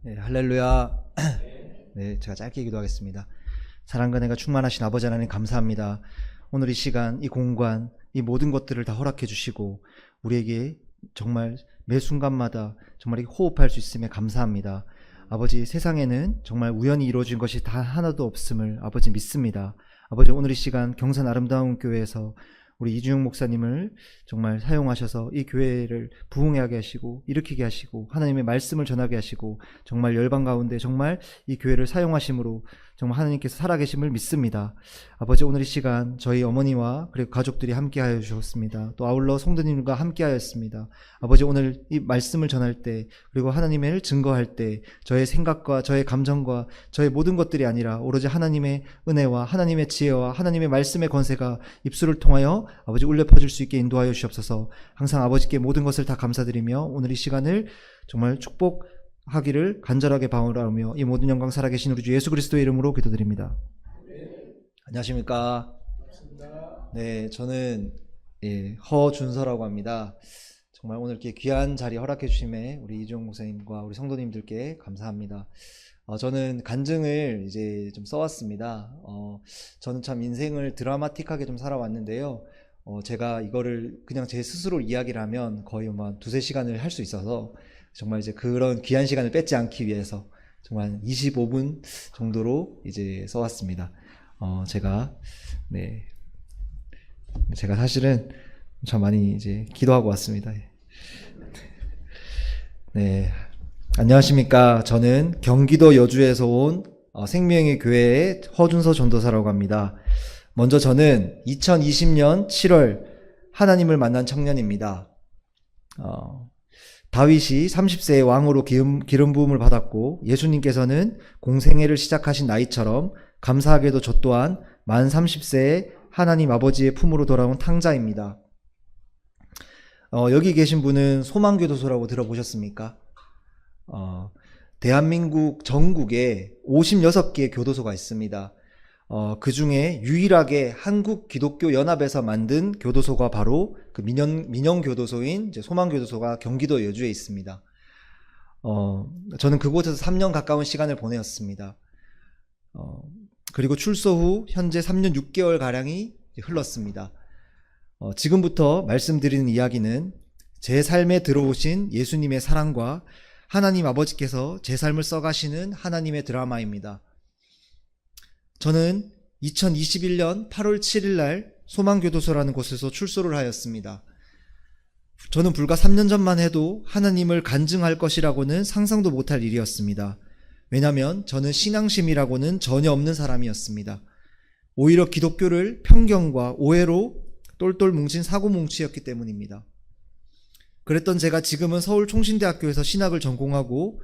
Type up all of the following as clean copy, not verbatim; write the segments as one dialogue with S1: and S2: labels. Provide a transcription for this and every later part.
S1: 네, 할렐루야. 네, 제가 짧게 기도하겠습니다. 사랑과 은혜가 충만하신 아버지 하나님 감사합니다. 오늘 이 시간, 이 공간, 이 모든 것들을 다 허락해 주시고 우리에게 정말 매 순간마다 정말 호흡할 수 있음에 감사합니다. 아버지, 세상에는 정말 우연히 이루어진 것이 다 하나도 없음을 아버지 믿습니다. 아버지, 오늘 이 시간 경산 아름다운 교회에서 우리 이준용 목사님을 정말 사용하셔서 이 교회를 부흥하게 하시고 일으키게 하시고 하나님의 말씀을 전하게 하시고 정말 열방 가운데 정말 이 교회를 사용하심으로 정말 하나님께서 살아계심을 믿습니다. 아버지, 오늘 이 시간 저희 어머니와 그리고 가족들이 함께하여 주셨습니다. 또 아울러 성도님과 함께하였습니다. 아버지, 오늘 이 말씀을 전할 때 그리고 하나님을 증거할 때 저의 생각과 저의 감정과 저의 모든 것들이 아니라 오로지 하나님의 은혜와 하나님의 지혜와 하나님의 말씀의 권세가 입술을 통하여 아버지 울려 퍼질 수 있게 인도하여 주옵소서. 항상 아버지께 모든 것을 다 감사드리며 오늘 이 시간을 정말 축복하기를 간절하게 바라며 이 모든 영광 살아계신 우리 주 예수 그리스도의 이름으로 기도드립니다. 안녕하십니까? 네, 저는 허준서라고 합니다. 정말 오늘 이렇게 귀한 자리 허락해 주심에 우리 이종 목사님과 우리 성도님들께 감사합니다. 저는 간증을 이제 좀 써왔습니다. 저는 참 인생을 드라마틱하게 좀 살아왔는데요. 제가 이거를 그냥 제 스스로 이야기를 하면 거의 뭐 두세 시간을 할 수 있어서 정말 이제 그런 귀한 시간을 뺏지 않기 위해서 정말 25분 정도로 이제 써왔습니다. 제가 사실은 참 많이 이제 기도하고 왔습니다. 네. 안녕하십니까. 저는 경기도 여주에서 온 생명의 교회의 허준서 전도사라고 합니다. 먼저 저는 2020년 7월 하나님을 만난 청년입니다. 다윗이 30세의 왕으로 기름 부음을 받았고 예수님께서는 공생애를 시작하신 나이처럼 감사하게도 저 또한 만 30세에 하나님 아버지의 품으로 돌아온 탕자입니다. 여기 계신 분은 소망교도소라고 들어보셨습니까? 대한민국 전국에 56개의 교도소가 있습니다. 그 중에 유일하게 한국 기독교 연합에서 만든 교도소가 바로 그 민영 교도소인 이제 소망교도소가 경기도 여주에 있습니다. 저는 그곳에서 3년 가까운 시간을 보내었습니다. 그리고 출소 후 현재 3년 6개월 가량이 흘렀습니다. 지금부터 말씀드리는 이야기는 제 삶에 들어오신 예수님의 사랑과 하나님 아버지께서 제 삶을 써가시는 하나님의 드라마입니다. 저는 2021년 8월 7일 날 소망교도소라는 곳에서 출소를 하였습니다. 저는 불과 3년 전만 해도 하나님을 간증할 것이라고는 상상도 못할 일이었습니다. 왜냐하면 저는 신앙심이라고는 전혀 없는 사람이었습니다. 오히려 기독교를 편견과 오해로 똘똘 뭉친 사고뭉치였기 때문입니다. 그랬던 제가 지금은 서울총신대학교에서 신학을 전공하고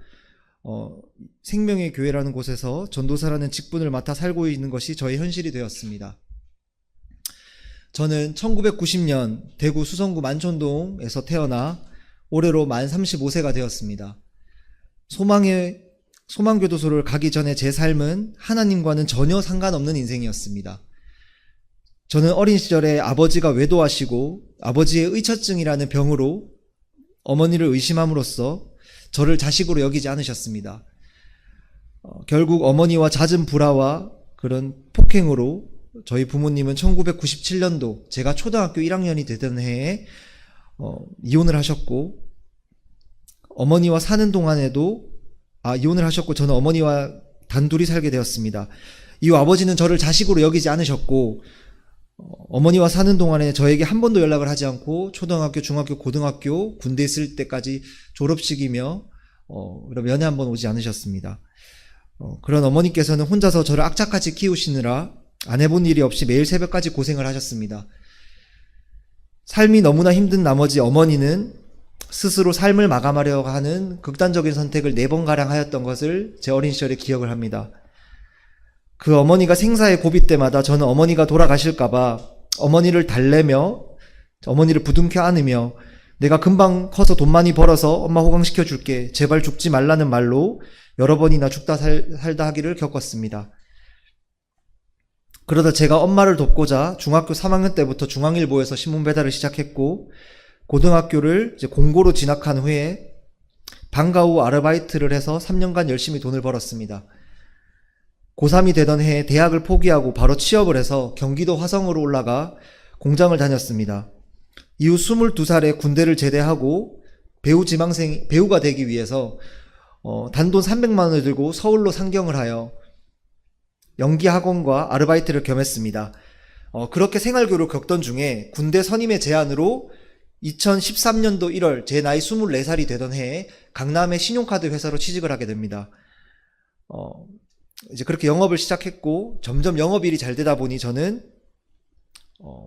S1: 생명의 교회라는 곳에서 전도사라는 직분을 맡아 살고 있는 것이 저의 현실이 되었습니다. 저는 1990년 대구 수성구 만촌동에서 태어나 올해로 만 35세가 되었습니다. 소망교도소를 가기 전에 제 삶은 하나님과는 전혀 상관없는 인생이었습니다. 저는 어린 시절에 아버지가 외도하시고 아버지의 의처증이라는 병으로 어머니를 의심함으로써 저를 자식으로 여기지 않으셨습니다. 결국 어머니와 잦은 불화와 그런 폭행으로 저희 부모님은 1997년도 제가 초등학교 1학년이 되던 해에 이혼을 하셨고 어머니와 사는 동안에도 이혼을 하셨고 저는 어머니와 단둘이 살게 되었습니다. 이후 아버지는 저를 자식으로 여기지 않으셨고 어머니와 사는 동안에 저에게 한 번도 연락을 하지 않고 초등학교, 중학교, 고등학교, 군대 있을 때까지 졸업식이며 면회 한 번 오지 않으셨습니다. 그런 어머니께서는 혼자서 저를 악착같이 키우시느라 안 해본 일이 없이 매일 새벽까지 고생을 하셨습니다. 삶이 너무나 힘든 나머지 어머니는 스스로 삶을 마감하려고 하는 극단적인 선택을 4번가량 하였던 것을 제 어린 시절에 기억을 합니다. 그 어머니가 생사의 고비 때마다 저는 어머니가 돌아가실까봐 어머니를 달래며 어머니를 부둥켜 안으며 내가 금방 커서 돈 많이 벌어서 엄마 호강시켜 줄게, 제발 죽지 말라는 말로 여러 번이나 죽다 살다 하기를 겪었습니다. 그러다 제가 엄마를 돕고자 중학교 3학년 때부터 중앙일보에서 신문 배달을 시작했고 고등학교를 이제 공고로 진학한 후에 방과 후 아르바이트를 해서 3년간 열심히 돈을 벌었습니다. 고3이 되던 해에 대학을 포기하고 바로 취업을 해서 경기도 화성으로 올라가 공장을 다녔습니다. 이후 22살에 군대를 제대하고 배우가 되기 위해서 단돈 300만 원을 들고 서울로 상경을 하여 연기학원과 아르바이트를 겸했습니다. 그렇게 생활고를 겪던 중에 군대 선임의 제안으로 2013년도 1월 제 나이 24살이 되던 해에 강남의 신용카드 회사로 취직을 하게 됩니다. 이제 그렇게 영업을 시작했고 점점 영업일이 잘 되다 보니 저는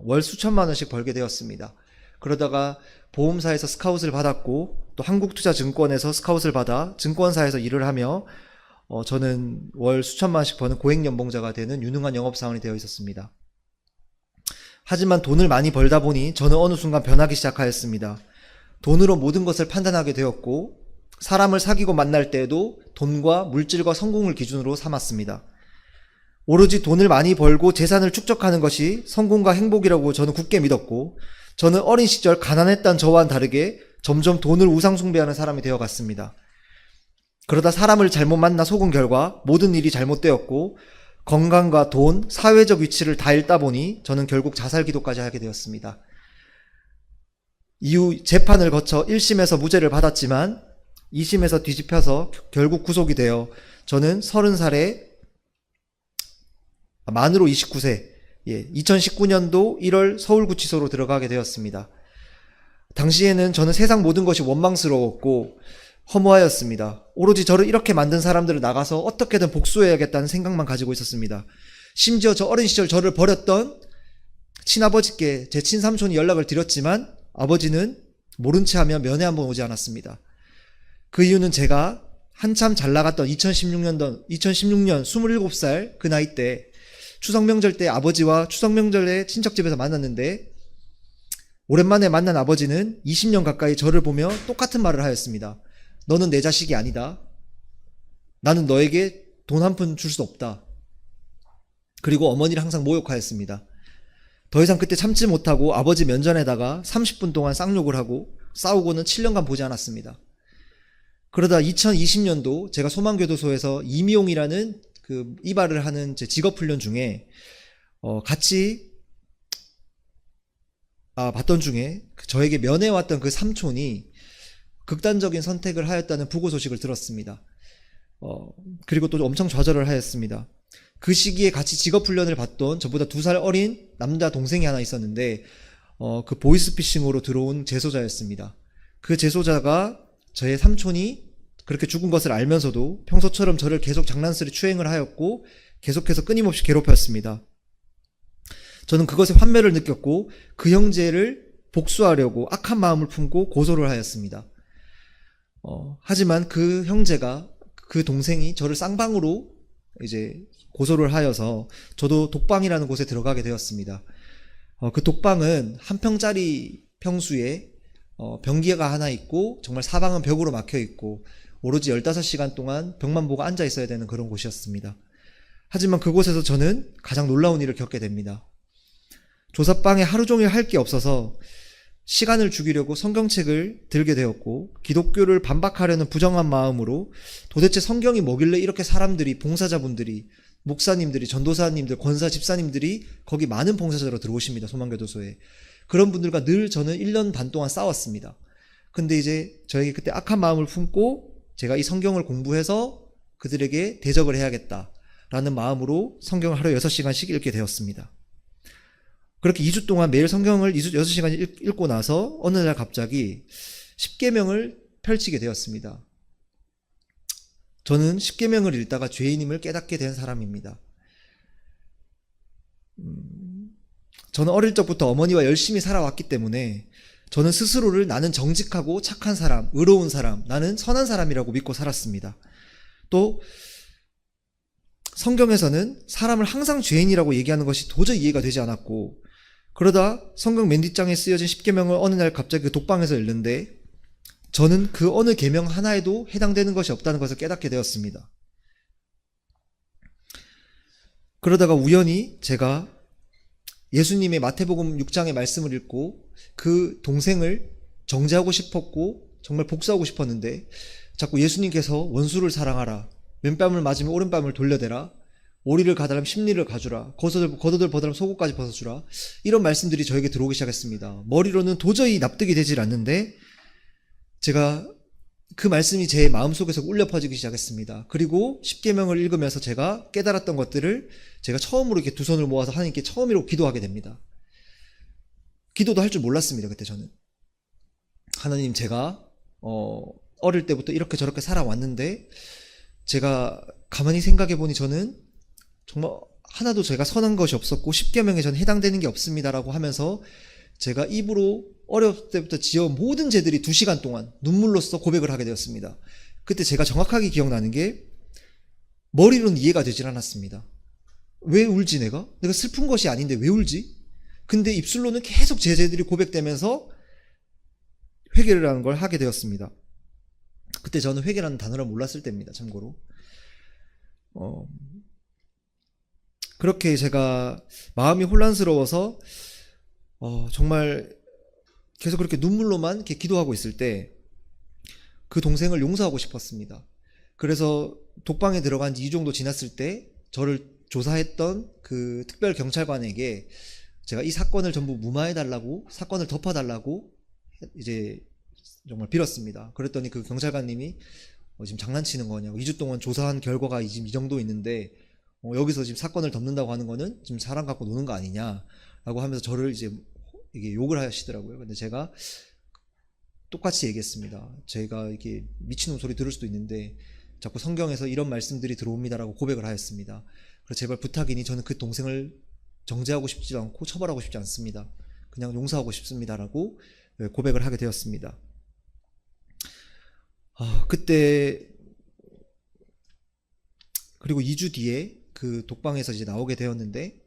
S1: 월 수천만 원씩 벌게 되었습니다. 그러다가 보험사에서 스카웃을 받았고 또 한국투자증권에서 스카웃을 받아 증권사에서 일을 하며 저는 월 수천만 원씩 버는 고액연봉자가 되는 유능한 영업사원이 되어 있었습니다. 하지만 돈을 많이 벌다 보니 저는 어느 순간 변하기 시작하였습니다. 돈으로 모든 것을 판단하게 되었고 사람을 사귀고 만날 때에도 돈과 물질과 성공을 기준으로 삼았습니다. 오로지 돈을 많이 벌고 재산을 축적하는 것이 성공과 행복이라고 저는 굳게 믿었고 저는 어린 시절 가난했던 저와는 다르게 점점 돈을 우상숭배하는 사람이 되어갔습니다. 그러다 사람을 잘못 만나 속은 결과 모든 일이 잘못되었고 건강과 돈, 사회적 위치를 다 잃다 보니 저는 결국 자살기도까지 하게 되었습니다. 이후 재판을 거쳐 1심에서 무죄를 받았지만 2심에서 뒤집혀서 결국 구속이 되어 저는 30살에 만으로 29세 2019년도 1월 서울구치소로 들어가게 되었습니다. 당시에는 저는 세상 모든 것이 원망스러웠고 허무하였습니다. 오로지 저를 이렇게 만든 사람들을 나가서 어떻게든 복수해야겠다는 생각만 가지고 있었습니다. 심지어 저 어린 시절 저를 버렸던 친아버지께 제 친삼촌이 연락을 드렸지만 아버지는 모른 채 하며 면회 한번 오지 않았습니다. 그 이유는 제가 한참 잘 나갔던 2016년 27살 그 나이 때 추석 명절 때 아버지와 추석 명절에 친척집에서 만났는데 오랜만에 만난 아버지는 20년 가까이 저를 보며 똑같은 말을 하였습니다. 너는 내 자식이 아니다. 나는 너에게 돈 한 푼 줄 수 없다. 그리고 어머니를 항상 모욕하였습니다. 더 이상 그때 참지 못하고 아버지 면전에다가 30분 동안 쌍욕을 하고 싸우고는 7년간 보지 않았습니다. 그러다 2020년도 제가 소망교도소에서 임용이라는 그 이발을 하는 제 직업훈련 중에 같이 봤던 중에 저에게 면회왔던 그 삼촌이 극단적인 선택을 하였다는 부고 소식을 들었습니다. 그리고 또 엄청 좌절을 하였습니다. 그 시기에 같이 직업훈련을 받던 저보다 2살 어린 남자 동생이 하나 있었는데 그 보이스피싱으로 들어온 재소자였습니다. 그 재소자가 저의 삼촌이 그렇게 죽은 것을 알면서도 평소처럼 저를 계속 장난스레 추행을 하였고 계속해서 끊임없이 괴롭혔습니다. 저는 그것에 환멸을 느꼈고 그 형제를 복수하려고 악한 마음을 품고 고소를 하였습니다. 하지만 그 형제가 그 동생이 저를 쌍방으로 이제 고소를 하여서 저도 독방이라는 곳에 들어가게 되었습니다. 그 독방은 한 평짜리 평수에 변기가 하나 있고 정말 사방은 벽으로 막혀 있고 오로지 15시간 동안 벽만 보고 앉아 있어야 되는 그런 곳이었습니다. 하지만 그곳에서 저는 가장 놀라운 일을 겪게 됩니다. 조사방에 하루 종일 할 게 없어서 시간을 죽이려고 성경책을 들게 되었고 기독교를 반박하려는 부정한 마음으로 도대체 성경이 뭐길래 이렇게 사람들이 봉사자분들이 목사님들이 전도사님들 권사 집사님들이 거기 많은 봉사자로 들어오십니다. 소망교도소에. 그런 분들과 늘 저는 1년 반 동안 싸웠습니다. 근데 이제 저에게 그때 악한 마음을 품고 제가 이 성경을 공부해서 그들에게 대적을 해야겠다라는 마음으로 성경을 하루 6시간씩 읽게 되었습니다. 그렇게 2주 동안 매일 성경을 6시간 읽고 나서 어느 날 갑자기 십계명을 펼치게 되었습니다. 저는 십계명을 읽다가 죄인임을 깨닫게 된 사람입니다. 저는 어릴 적부터 어머니와 열심히 살아왔기 때문에 저는 스스로를 나는 정직하고 착한 사람, 의로운 사람, 나는 선한 사람이라고 믿고 살았습니다. 또 성경에서는 사람을 항상 죄인이라고 얘기하는 것이 도저히 이해가 되지 않았고 그러다 성경 맨 뒷장에 쓰여진 십계명을 어느 날 갑자기 그 독방에서 읽는데 저는 그 어느 계명 하나에도 해당되는 것이 없다는 것을 깨닫게 되었습니다. 그러다가 우연히 제가 예수님의 마태복음 6장의 말씀을 읽고 그 동생을 정죄하고 싶었고 정말 복수하고 싶었는데 자꾸 예수님께서 원수를 사랑하라, 왼뺨을 맞으면 오른뺨을 돌려대라, 오리를 가다라면 십리를 가주라, 겉옷을 벗으라면 속옷까지 벗어주라, 이런 말씀들이 저에게 들어오기 시작했습니다. 머리로는 도저히 납득이 되질 않는데 제가 그 말씀이 제 마음속에서 울려 퍼지기 시작했습니다. 그리고 십계명을 읽으면서 제가 깨달았던 것들을 제가 처음으로 이렇게 두 손을 모아서 하나님께 처음으로 기도하게 됩니다. 기도도 할 줄 몰랐습니다. 그때 저는 하나님, 제가 어릴 때부터 이렇게 저렇게 살아왔는데 제가 가만히 생각해 보니 저는 정말 하나도 제가 선한 것이 없었고 십계명에 저는 해당되는 게 없습니다라고 하면서 제가 입으로 어렸을 때부터 지어온 모든 죄들이 2시간 동안 눈물로써 고백을 하게 되었습니다. 그때 제가 정확하게 기억나는 게 머리로는 이해가 되질 않았습니다. 왜 울지 내가? 내가 슬픈 것이 아닌데 왜 울지? 근데 입술로는 계속 제 죄들이 고백되면서 회개를 하는 걸 하게 되었습니다. 그때 저는 회개라는 단어를 몰랐을 때입니다. 참고로. 그렇게 제가 마음이 혼란스러워서 정말 계속 그렇게 눈물로만 이렇게 기도하고 있을 때 그 동생을 용서하고 싶었습니다. 그래서 독방에 들어간 지 2주 정도 지났을 때 저를 조사했던 그 특별 경찰관에게 제가 이 사건을 전부 무마해달라고, 사건을 덮어달라고 이제 정말 빌었습니다. 그랬더니 그 경찰관님이 지금 장난치는 거냐고, 2주 동안 조사한 결과가 지금 이 정도 있는데 여기서 지금 사건을 덮는다고 하는 거는 지금 사람 갖고 노는 거 아니냐라고 하면서 저를 이제 이게 욕을 하시더라고요. 근데 제가 똑같이 얘기했습니다. 제가 이렇게 미친놈 소리 들을 수도 있는데 자꾸 성경에서 이런 말씀들이 들어옵니다라고 고백을 하였습니다. 그래서 제발 부탁이니 저는 그 동생을 정죄하고 싶지 않고 처벌하고 싶지 않습니다. 그냥 용서하고 싶습니다라고 고백을 하게 되었습니다. 그때 그리고 2주 뒤에 그 독방에서 이제 나오게 되었는데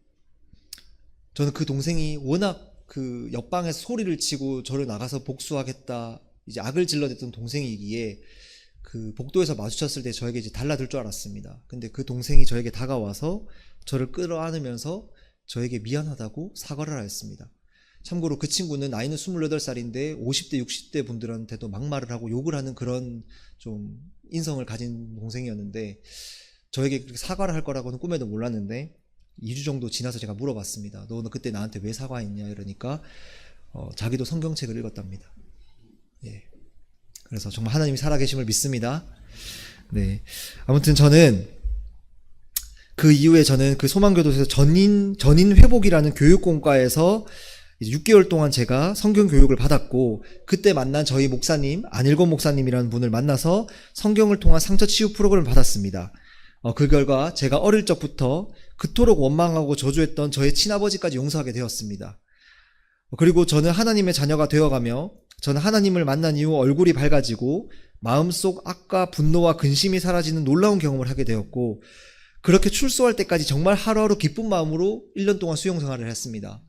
S1: 저는 그 동생이 워낙 그 옆방에서 소리를 치고 저를 나가서 복수하겠다, 이제 악을 질러댔던 동생이기에 그 복도에서 마주쳤을 때 저에게 이제 달라들 줄 알았습니다. 근데 그 동생이 저에게 다가와서 저를 끌어안으면서 저에게 미안하다고 사과를 하였습니다. 참고로 그 친구는 나이는 28살인데 50대 60대 분들한테도 막말을 하고 욕을 하는 그런 좀 인성을 가진 동생이었는데 저에게 그렇게 사과를 할 거라고는 꿈에도 몰랐는데 2주 정도 지나서 제가 물어봤습니다. 너는 그때 나한테 왜 사과했냐? 이러니까 자기도 성경책을 읽었답니다. 예. 그래서 정말 하나님이 살아계심을 믿습니다. 네. 아무튼 저는 그 이후에 저는 그 소망교도소에서 전인 회복이라는 교육공과에서 이제 6개월 동안 제가 성경 교육을 받았고, 그때 만난 저희 목사님, 안일권 목사님이라는 분을 만나서 성경을 통한 상처 치유 프로그램을 받았습니다. 그 결과 제가 어릴 적부터 그토록 원망하고 저주했던 저의 친아버지까지 용서하게 되었습니다. 그리고 저는 하나님의 자녀가 되어가며 저는 하나님을 만난 이후 얼굴이 밝아지고 마음속 악과 분노와 근심이 사라지는 놀라운 경험을 하게 되었고, 그렇게 출소할 때까지 정말 하루하루 기쁜 마음으로 1년 동안 수용생활을 했습니다.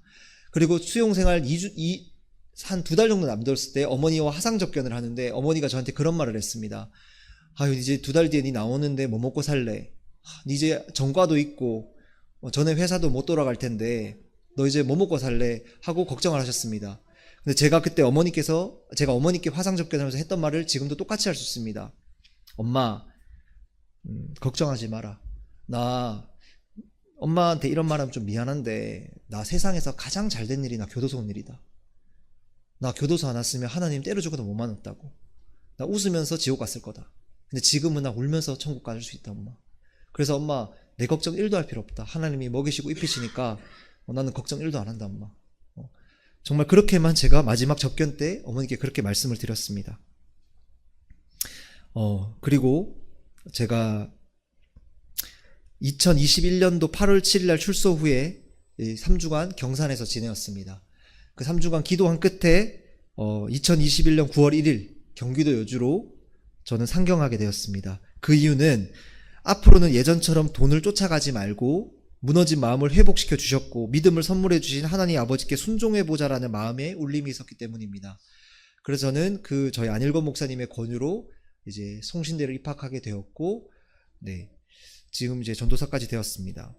S1: 그리고 수용생활 한 2달 정도 남았을 때 어머니와 화상접견을 하는데 어머니가 저한테 그런 말을 했습니다. 아유, 이제 2달 뒤에 니 나오는데 뭐 먹고 살래? 니 이제 전과도 있고 전에 회사도 못 돌아갈 텐데 너 이제 뭐 먹고 살래? 하고 걱정을 하셨습니다. 근데 제가 그때 제가 어머니께 화상접견하면서 했던 말을 지금도 똑같이 할 수 있습니다. 엄마, 걱정하지 마라. 나 엄마한테 이런 말하면 좀 미안한데 나 세상에서 가장 잘된 일이 나 교도소 온 일이다. 나 교도소 안 왔으면 하나님 때려 죽어도 못 만났다고. 나 웃으면서 지옥 갔을 거다. 근데 지금은 나 울면서 천국 가줄 수 있다, 엄마. 그래서 엄마, 내 걱정 1도 할 필요 없다. 하나님이 먹이시고 입히시니까 나는 걱정 1도 안 한다, 엄마. 정말 그렇게만 제가 마지막 접견 때 어머니께 그렇게 말씀을 드렸습니다. 그리고 제가 2021년도 8월 7일 날 출소 후에 3주간 경산에서 지내었습니다. 그 3주간 기도한 끝에 2021년 9월 1일 경기도 여주로 저는 상경하게 되었습니다. 그 이유는 앞으로는 예전처럼 돈을 쫓아가지 말고 무너진 마음을 회복시켜 주셨고 믿음을 선물해 주신 하나님 아버지께 순종해 보자라는 마음에 울림이 있었기 때문입니다. 그래서 저는 저희 안일권 목사님의 권유로 이제 송신대를 입학하게 되었고, 네, 지금 이제 전도사까지 되었습니다.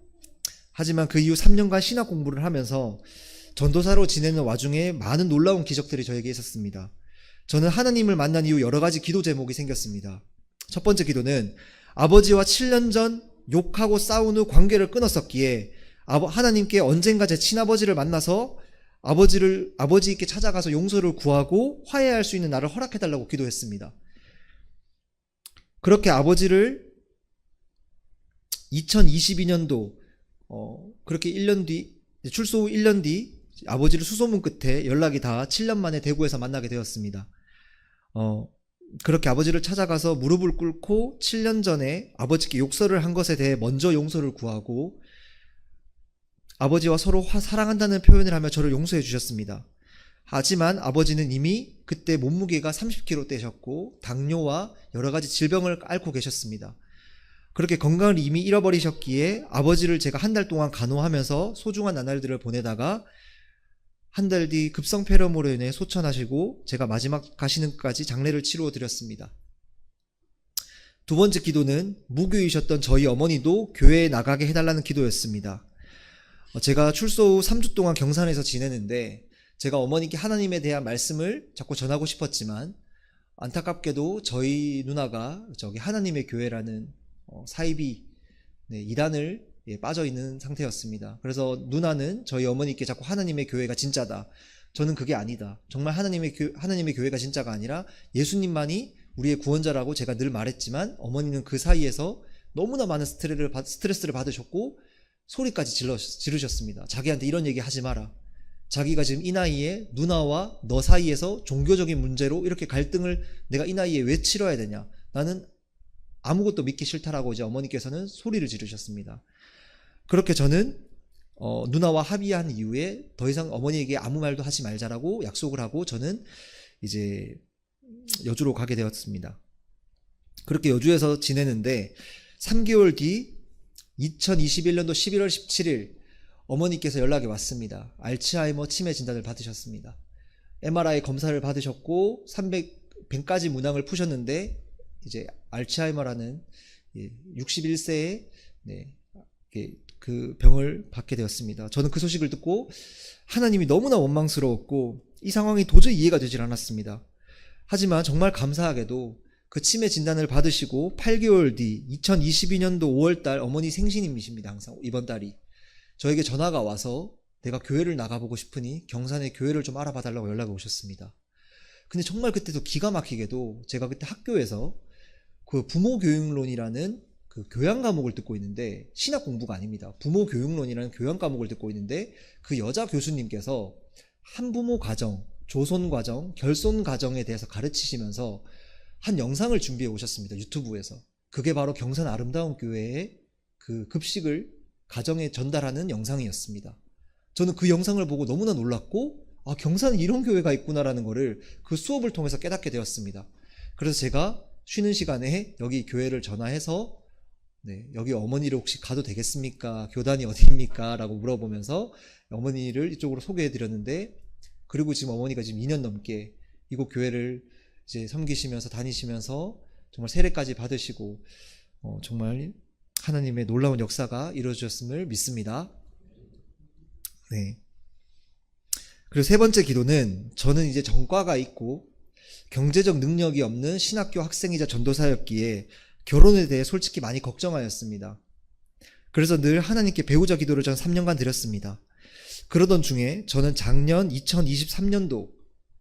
S1: 하지만 그 이후 3년간 신학 공부를 하면서 전도사로 지내는 와중에 많은 놀라운 기적들이 저에게 있었습니다. 저는 하나님을 만난 이후 여러 가지 기도 제목이 생겼습니다. 첫 번째 기도는 아버지와 7년 전 욕하고 싸운 후 관계를 끊었었기에 하나님께 언젠가 제 친아버지를 만나서 아버지께 찾아가서 용서를 구하고 화해할 수 있는 날을 허락해달라고 기도했습니다. 그렇게 아버지를 2022년도 그렇게 1년 뒤, 출소 후 1년 뒤 아버지를 수소문 끝에 연락이 다 7년 만에 대구에서 만나게 되었습니다. 그렇게 아버지를 찾아가서 무릎을 꿇고 7년 전에 아버지께 욕설을 한 것에 대해 먼저 용서를 구하고 아버지와 서로 사랑한다는 표현을 하며 저를 용서해 주셨습니다. 하지만 아버지는 이미 그때 몸무게가 30kg 되셨고 당뇨와 여러 가지 질병을 앓고 계셨습니다. 그렇게 건강을 이미 잃어버리셨기에 아버지를 제가 한 달 동안 간호하면서 소중한 나날들을 보내다가 한 달 뒤 급성폐렴으로 인해 소천하시고 제가 마지막 가시는 끝까지 장례를 치루어 드렸습니다. 두 번째 기도는 무교이셨던 저희 어머니도 교회에 나가게 해달라는 기도였습니다. 제가 출소 후 3주 동안 경산에서 지내는데 제가 어머니께 하나님에 대한 말씀을 자꾸 전하고 싶었지만 안타깝게도 저희 누나가 저기 하나님의 교회라는 사이비 이단을 빠져 있는 상태였습니다. 그래서 누나는 저희 어머니께 자꾸 하나님의 교회가 진짜다. 저는 그게 아니다. 정말 하나님의 교회가 진짜가 아니라 예수님만이 우리의 구원자라고 제가 늘 말했지만 어머니는 그 사이에서 너무나 많은 스트레스를 받으셨고 소리까지 지르셨습니다. 자기한테 이런 얘기 하지 마라. 자기가 지금 이 나이에 누나와 너 사이에서 종교적인 문제로 이렇게 갈등을 내가 이 나이에 왜 치러야 되냐. 나는 아무것도 믿기 싫다라고 이제 어머니께서는 소리를 지르셨습니다. 그렇게 저는 누나와 합의한 이후에 더 이상 어머니에게 아무 말도 하지 말자라고 약속을 하고 저는 이제 여주로 가게 되었습니다. 그렇게 여주에서 지내는데 3개월 뒤 2021년도 11월 17일 어머니께서 연락이 왔습니다. 알츠하이머 치매 진단을 받으셨습니다. MRI 검사를 받으셨고 100가지 문항을 푸셨는데 이제 알츠하이머라는 61세의 그 병을 받게 되었습니다. 저는 그 소식을 듣고 하나님이 너무나 원망스러웠고 이 상황이 도저히 이해가 되질 않았습니다. 하지만 정말 감사하게도 그 치매 진단을 받으시고 8개월 뒤 2022년도 5월달 어머니 생신이십니다. 항상 이번 달이 저에게 전화가 와서 내가 교회를 나가보고 싶으니 경산에 교회를 좀 알아봐 달라고 연락이 오셨습니다. 근데 정말 그때도 기가 막히게도 제가 그때 학교에서 그 부모교육론이라는 그 교양 과목을 듣고 있는데 신학 공부가 아닙니다. 부모교육론이라는 교양 과목을 듣고 있는데 그 여자 교수님께서 한부모 가정, 조손 과정, 결손 과정에 대해서 가르치시면서 한 영상을 준비해 오셨습니다. 유튜브에서. 그게 바로 경산 아름다운 교회의 그 급식을 가정에 전달하는 영상이었습니다. 저는 그 영상을 보고 너무나 놀랐고 경산에 이런 교회가 있구나라는 거를 그 수업을 통해서 깨닫게 되었습니다. 그래서 제가 쉬는 시간에 여기 교회를 전화해서 여기 어머니를 혹시 가도 되겠습니까? 교단이 어디입니까? 라고 물어보면서 어머니를 이쪽으로 소개해 드렸는데 그리고 지금 어머니가 지금 2년 넘게 이곳 교회를 이제 섬기시면서 다니시면서 정말 세례까지 받으시고 정말 하나님의 놀라운 역사가 이루어졌음을 믿습니다. 네. 그리고 세 번째 기도는 저는 이제 전과가 있고 경제적 능력이 없는 신학교 학생이자 전도사였기에 결혼에 대해 솔직히 많이 걱정하였습니다. 그래서 늘 하나님께 배우자 기도를 전 3년간 드렸습니다. 그러던 중에 저는 작년 2023년도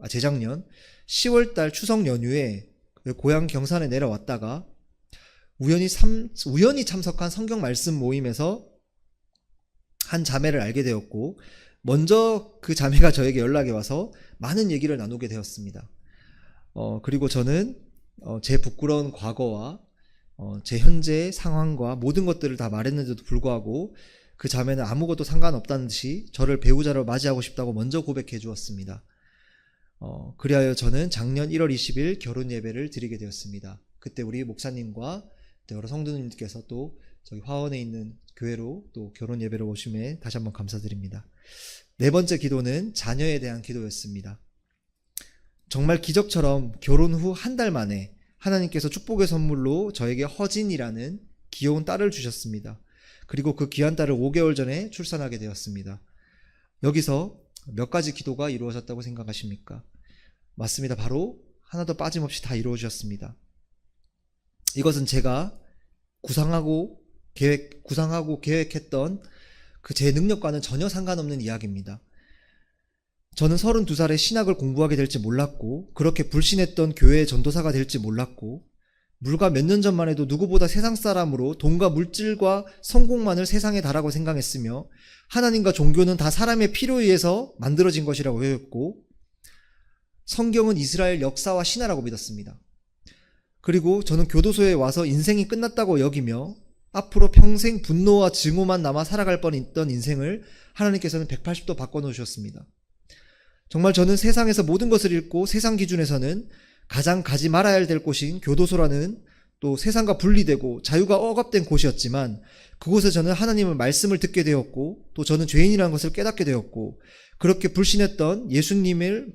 S1: 재작년 10월달 추석 연휴에 고향 경산에 내려왔다가 우연히 참석한 성경 말씀 모임에서 한 자매를 알게 되었고 먼저 그 자매가 저에게 연락이 와서 많은 얘기를 나누게 되었습니다. 그리고 저는 제 부끄러운 과거와 제 현재 상황과 모든 것들을 다 말했는데도 불구하고 그 자매는 아무것도 상관없다는 듯이 저를 배우자로 맞이하고 싶다고 먼저 고백해 주었습니다. 그리하여 저는 작년 1월 20일 결혼 예배를 드리게 되었습니다. 그때 우리 목사님과 여러 성도님께서 또 저기 화원에 있는 교회로 또 결혼 예배를 오심에 다시 한번 감사드립니다. 네 번째 기도는 자녀에 대한 기도였습니다. 정말 기적처럼 결혼 후 한 달 만에 하나님께서 축복의 선물로 저에게 허진이라는 귀여운 딸을 주셨습니다. 그리고 그 귀한 딸을 5개월 전에 출산하게 되었습니다. 여기서 몇 가지 기도가 이루어졌다고 생각하십니까? 맞습니다. 바로 하나도 빠짐없이 다 이루어졌습니다. 이것은 제가 구상하고 계획했던 그 제 능력과는 전혀 상관없는 이야기입니다. 저는 32살에 신학을 공부하게 될지 몰랐고, 그렇게 불신했던 교회의 전도사가 될지 몰랐고, 불과 몇 년 전만 해도 누구보다 세상 사람으로 돈과 물질과 성공만을 세상에 다라고 생각했으며, 하나님과 종교는 다 사람의 필요에 의해서 만들어진 것이라고 외웠고, 성경은 이스라엘 역사와 신화라고 믿었습니다. 그리고 저는 교도소에 와서 인생이 끝났다고 여기며 앞으로 평생 분노와 증오만 남아 살아갈 뻔했던 인생을 하나님께서는 180도 바꿔놓으셨습니다. 정말 저는 세상에서 모든 것을 잃고 세상 기준에서는 가장 가지 말아야 될 곳인 교도소라는, 또 세상과 분리되고 자유가 억압된 곳이었지만, 그곳에 저는 하나님의 말씀을 듣게 되었고, 또 저는 죄인이라는 것을 깨닫게 되었고, 그렇게 불신했던 예수님의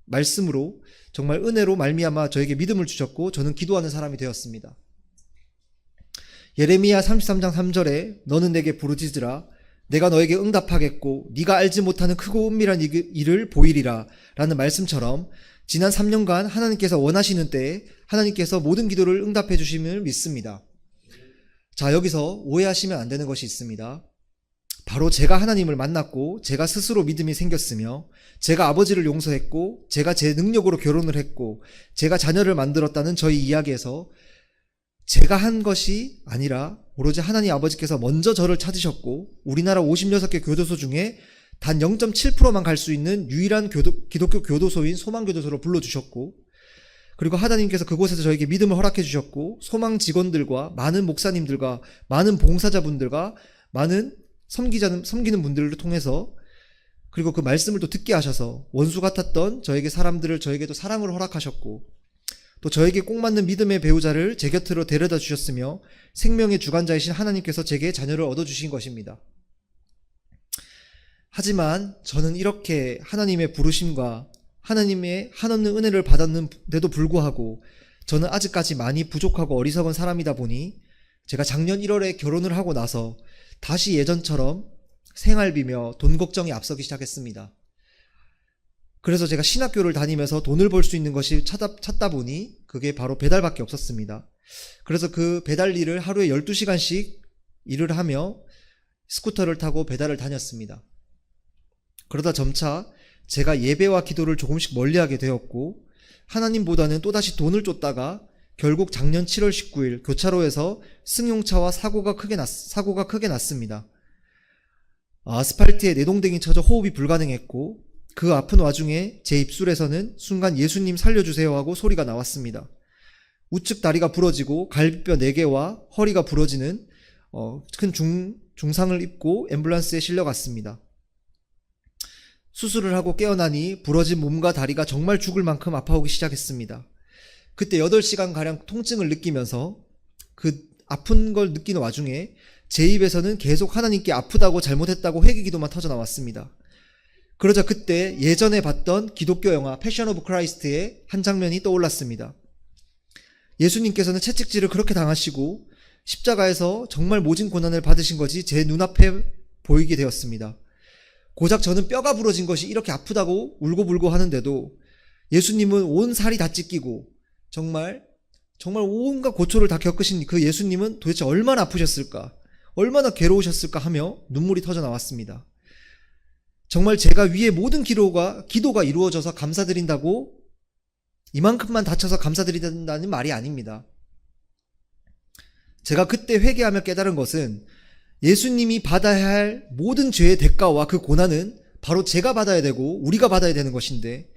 S1: 말씀으로 정말 은혜로 말미암아 저에게 믿음을 주셨고, 저는 기도하는 사람이 되었습니다. 예레미야 33장 3절에 너는 내게 부르짖으라 내가 너에게 응답하겠고 네가 알지 못하는 크고 은밀한 일을 보이리라 라는 말씀처럼, 지난 3년간 하나님께서 원하시는 때에 하나님께서 모든 기도를 응답해 주심을 믿습니다. 자, 여기서 오해하시면 안 되는 것이 있습니다. 바로 제가 하나님을 만났고 제가 스스로 믿음이 생겼으며 제가 아버지를 용서했고 제가 제 능력으로 결혼을 했고 제가 자녀를 만들었다는 저희 이야기에서 제가 한 것이 아니라 오로지 하나님 아버지께서 먼저 저를 찾으셨고, 우리나라 56개 교도소 중에 단 0.7%만 갈 수 있는 유일한 기독교 교도소인 소망교도소로 불러주셨고, 그리고 하나님께서 그곳에서 저에게 믿음을 허락해 주셨고, 소망 직원들과 많은 목사님들과 많은 봉사자분들과 많은 섬기는 분들을 통해서, 그리고 그 말씀을 또 듣게 하셔서 원수 같았던 저에게도 사랑을 허락하셨고, 또 저에게 꼭 맞는 믿음의 배우자를 제 곁으로 데려다 주셨으며 생명의 주관자이신 하나님께서 제게 자녀를 얻어주신 것입니다. 하지만 저는 이렇게 하나님의 부르심과 하나님의 한없는 은혜를 받았는데도 불구하고 저는 아직까지 많이 부족하고 어리석은 사람이다 보니, 제가 작년 1월에 결혼을 하고 나서 다시 예전처럼 생활비며 돈 걱정이 앞서기 시작했습니다. 그래서 제가 신학교를 다니면서 돈을 벌 수 있는 것이 찾다 보니 그게 바로 배달밖에 없었습니다. 그래서 그 배달 일을 하루에 12시간씩 일을 하며 스쿠터를 타고 배달을 다녔습니다. 그러다 점차 제가 예배와 기도를 조금씩 멀리하게 되었고, 하나님보다는 또다시 돈을 쫓다가 결국 작년 7월 19일 교차로에서 승용차와 사고가 크게 났습니다. 아스팔트에 내동댕이 쳐져 호흡이 불가능했고, 그 아픈 와중에 제 입술에서는 순간 예수님 살려주세요 하고 소리가 나왔습니다. 우측 다리가 부러지고 갈비뼈 4개와 허리가 부러지는 큰 중상을 입고 앰뷸런스에 실려갔습니다. 수술을 하고 깨어나니 부러진 몸과 다리가 정말 죽을 만큼 아파오기 시작했습니다. 그때 8시간가량 통증을 느끼면서 그 아픈 걸 느끼는 와중에 제 입에서는 계속 하나님께 아프다고 잘못했다고 회개기도만 터져나왔습니다. 그러자 그때 예전에 봤던 기독교 영화 패션 오브 크라이스트의 한 장면이 떠올랐습니다. 예수님께서는 채찍질을 그렇게 당하시고 십자가에서 정말 모진 고난을 받으신 것이 제 눈앞에 보이게 되었습니다. 고작 저는 뼈가 부러진 것이 이렇게 아프다고 울고불고 하는데도 예수님은 온 살이 다 찢기고 정말 온갖 고초를 다 겪으신 그 예수님은 도대체 얼마나 아프셨을까, 얼마나 괴로우셨을까 하며 눈물이 터져 나왔습니다. 정말 제가 위에 모든 기도가 이루어져서 감사드린다고, 이만큼만 다쳐서 감사드린다는 말이 아닙니다. 제가 그때 회개하며 깨달은 것은 예수님이 받아야 할 모든 죄의 대가와 그 고난은 바로 제가 받아야 되고 우리가 받아야 되는 것인데,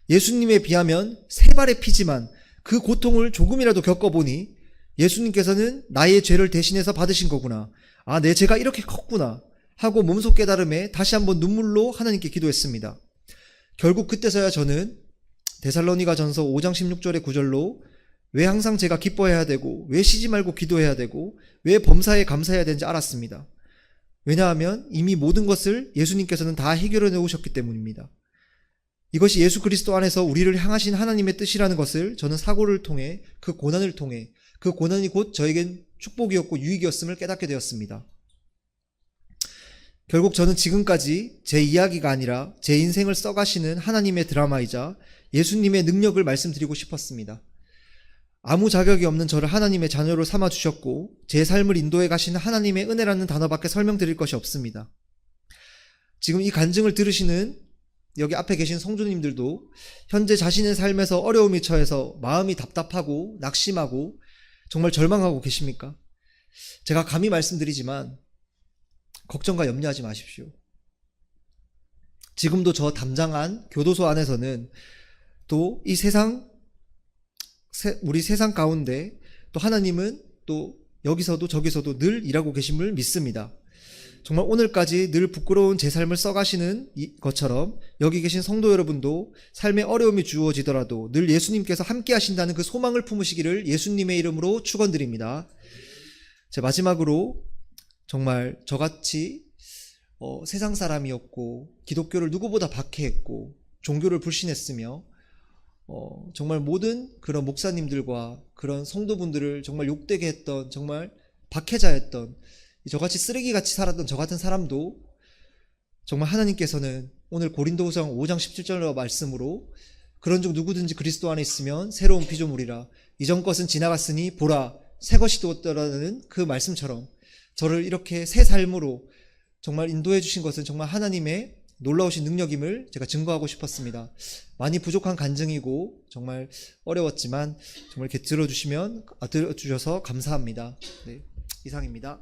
S1: 예수님에 비하면 세 발의 피지만 그 고통을 조금이라도 겪어보니 예수님께서는 나의 죄를 대신해서 받으신 거구나, 아, 내 죄가 이렇게 컸구나 하고 몸소 깨달음에 다시 한번 눈물로 하나님께 기도했습니다. 결국 그때서야 저는 데살로니가전서 5장 16절의 구절로 왜 항상 제가 기뻐해야 되고 왜 쉬지 말고 기도해야 되고 왜 범사에 감사해야 되는지 알았습니다. 왜냐하면 이미 모든 것을 예수님께서는 다 해결해 놓으셨기 때문입니다. 이것이 예수 그리스도 안에서 우리를 향하신 하나님의 뜻이라는 것을 저는 사고를 통해, 그 고난을 통해, 그 고난이 곧 저에겐 축복이었고 유익이었음을 깨닫게 되었습니다. 결국 저는 지금까지 제 이야기가 아니라 제 인생을 써가시는 하나님의 드라마이자 예수님의 능력을 말씀드리고 싶었습니다. 아무 자격이 없는 저를 하나님의 자녀로 삼아 주셨고 제 삶을 인도해 가시는 하나님의 은혜라는 단어밖에 설명드릴 것이 없습니다. 지금 이 간증을 들으시는 여기 앞에 계신 성도님들도 현재 자신의 삶에서 어려움이 처해서 마음이 답답하고 낙심하고 정말 절망하고 계십니까? 제가 감히 말씀드리지만 걱정과 염려하지 마십시오. 지금도 저 담장한 교도소 안에서는 또 이 우리 세상 가운데 또 하나님은 또 여기서도 저기서도 늘 일하고 계심을 믿습니다. 정말 오늘까지 늘 부끄러운 제 삶을 써가시는 것처럼 여기 계신 성도 여러분도 삶에 어려움이 주어지더라도 늘 예수님께서 함께 하신다는 그 소망을 품으시기를 예수님의 이름으로 축원드립니다. 제 마지막으로 정말 저같이 세상 사람이었고 기독교를 누구보다 박해했고 종교를 불신했으며 정말 모든 그런 목사님들과 그런 성도분들을 정말 욕되게 했던 정말 박해자였던 저같이 쓰레기같이 살았던 저 같은 사람도 정말 하나님께서는 오늘 고린도후서 5장 17절 말씀으로 그런 중 누구든지 그리스도 안에 있으면 새로운 피조물이라 이전 것은 지나갔으니 보라 새 것이 되었더라는 그 말씀처럼 저를 이렇게 새 삶으로 정말 인도해 주신 것은 정말 하나님의 놀라우신 능력임을 제가 증거하고 싶었습니다. 많이 부족한 간증이고 정말 어려웠지만 정말 이렇게 들어주셔서 감사합니다. 네, 이상입니다.